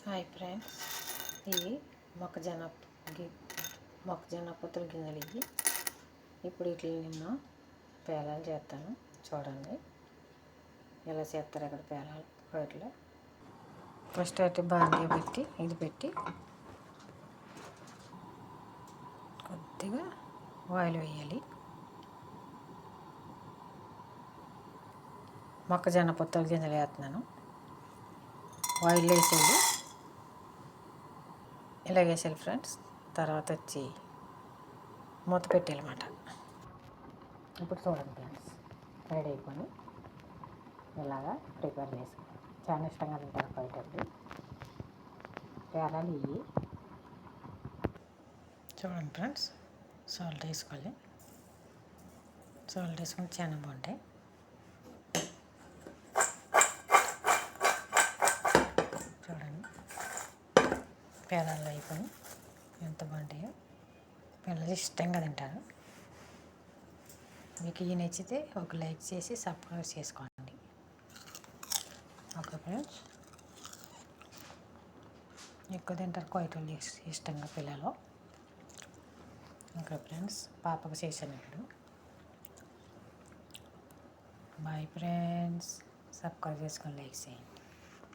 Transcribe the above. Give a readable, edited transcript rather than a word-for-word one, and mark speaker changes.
Speaker 1: Hi friends, ఇవి మొక్కజొన్న పొత్తుల గింజలు. ఇవి ఇప్పుడు వీటిని నేను పేలాలు చేస్తాను. చూడండి ఎలా చేస్తారు. ఇక్కడ పేలాలు వాటిలో ఫస్ట్ అయితే బాండీ పెట్టి కొద్దిగా ఆయిల్ వేయాలి. మొక్కజొన్న పొత్తుల గింజలు వేస్తున్నాను. ఆయిల్ వేసేది ఇలా వేసేయాలి ఫ్రెండ్స్. తర్వాత వచ్చి మూత పెట్టేయాలన్నమాట. ఇప్పుడు చూడండి ఫ్రెండ్స్, రెడీ అయిపోయి ఇలాగా ప్రిపేర్ చేసుకోవాలి. చాలా ఇష్టంగా తింటారు బయటప్పుడు. పేలాలు ఇవి చూడండి ఫ్రెండ్స్. సాల్ట్ వేసుకోవాలి. సాల్ట్ వేసుకొని చాలా బాగుంటాయి. చూడండి పేలాలు అయిపోయి ఎంత బాగుంటాయో. పిల్లలు ఇష్టంగా తింటారు. మీకు ఈ నచ్చితే ఒక లైక్ చేసి సబ్స్క్రైబ్ చేసుకోండి. ఓకే ఫ్రెండ్స్, ఎక్కువ తింటారు కొయ్యటోళ్ళు ఇష్టంగా పిల్లలు. ఓకే ఫ్రెండ్స్, పాపకు చేశాను ఇప్పుడు. బాయ్ ఫ్రెండ్స్, సబ్స్క్రైబ్ చేసుకొని లైక్ చేయండి.